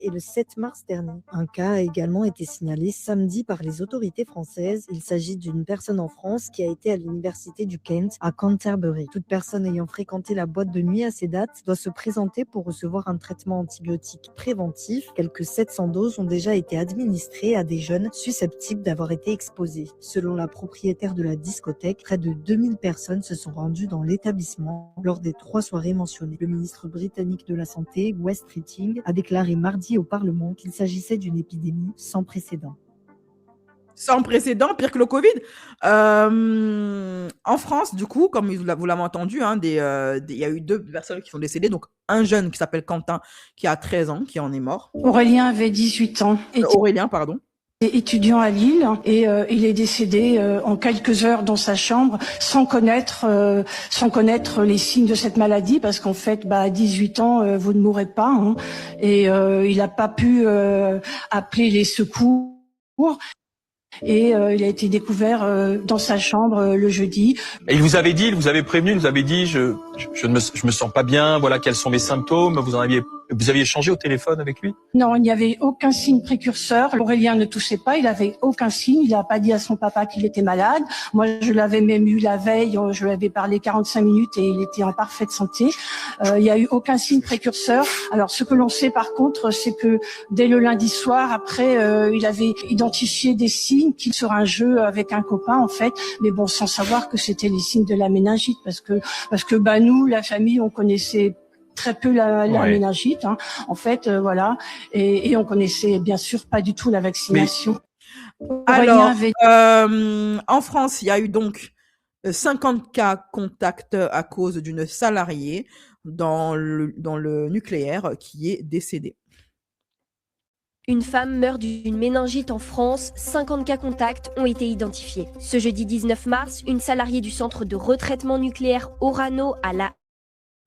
et le 7 mars dernier. Un cas a également été signalé samedi par les autorités françaises. Il s'agit d'une personne en France qui a été à l'université du Kent à Canterbury. Toute personne ayant fréquenté la boîte de nuit à ces dates doit se présenter pour recevoir un traitement antibiotique préventif. Quelques 700 doses ont déjà été administrées à des jeunes susceptibles d'avoir été exposés. Selon la propriétaire de la discothèque, près de 2000 personnes se sont rendues dans l'établissement lors des 3 soirées mentionnées. Le ministre britannique de la Santé, Wes Streeting, a déclaré mardi au Parlement qu'il s'agissait d'une épidémie sans précédent. Sans précédent, pire que le Covid. En France, du coup, comme vous l'avez entendu, hein, il y a eu 2 personnes qui sont décédées. Donc, un jeune qui s'appelle Quentin, qui a 13 ans, qui en est mort. Aurélien avait 18 ans. Aurélien, pardon. Étudiant à Lille, et il est décédé en quelques heures dans sa chambre sans connaître les signes de cette maladie, parce qu'en fait, à 18 ans, vous ne mourrez pas, hein, et il n'a pas pu appeler les secours. Et il a été découvert dans sa chambre le jeudi. Et il vous avait prévenu, il vous avait dit je me sens pas bien, voilà quels sont mes symptômes, vous aviez échangé au téléphone avec lui? Non, il n'y avait aucun signe précurseur. Aurélien ne toussait pas, il avait aucun signe, il n'a pas dit à son papa qu'il était malade. Moi, je l'avais même eu la veille, je lui avais parlé 45 minutes et il était en parfaite santé. Il n'y a eu aucun signe précurseur. Alors, ce que l'on sait par contre, c'est que dès le lundi soir, après, il avait identifié des signes qui sur un jeu avec un copain en fait, mais bon, sans savoir que c'était les signes de la méningite, parce que nous, la famille, on connaissait très peu la méningite, hein, en fait, voilà, et on connaissait bien sûr pas du tout la vaccination. Alors, en France, il y a eu donc 50 cas contacts à cause d'une salariée dans le nucléaire qui est décédée. Une femme meurt d'une méningite en France, 50 cas contacts ont été identifiés. Ce jeudi 19 mars, une salariée du centre de retraitement nucléaire Orano à La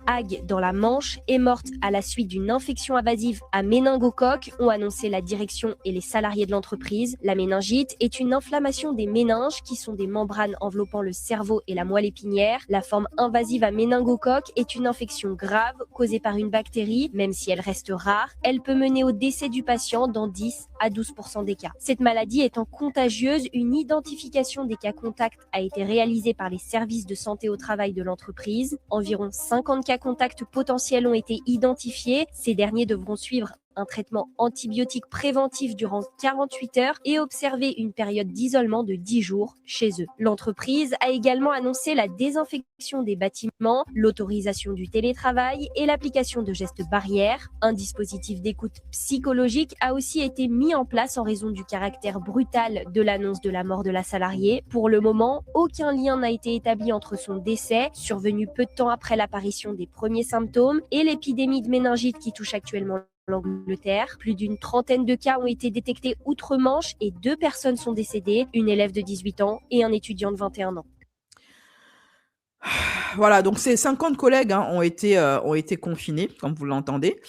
Hague dans la Manche est morte à la suite d'une infection invasive à méningocoque, ont annoncé la direction et les salariés de l'entreprise. La méningite est une inflammation des méninges qui sont des membranes enveloppant le cerveau et la moelle épinière. La forme invasive à méningocoque est une infection grave causée par une bactérie. Même si elle reste rare, elle peut mener au décès du patient dans 10 à 12% des cas. Cette maladie étant contagieuse, une identification des cas contacts a été réalisée par les services de santé au travail de l'entreprise. Environ 50 cas contacts potentiels ont été identifiés. Ces derniers devront suivre un traitement antibiotique préventif durant 48 heures et observer une période d'isolement de 10 jours chez eux. L'entreprise a également annoncé la désinfection des bâtiments, l'autorisation du télétravail et l'application de gestes barrières. Un dispositif d'écoute psychologique a aussi été mis en place en raison du caractère brutal de l'annonce de la mort de la salariée. Pour le moment, aucun lien n'a été établi entre son décès, survenu peu de temps après l'apparition des premiers symptômes, et l'épidémie de méningite qui touche actuellement l'Angleterre. Plus d'une trentaine de cas ont été détectés outre-Manche et 2 personnes sont décédées, une élève de 18 ans et un étudiant de 21 ans. Voilà, donc ces 50 collègues ont été confinés, comme vous l'entendez.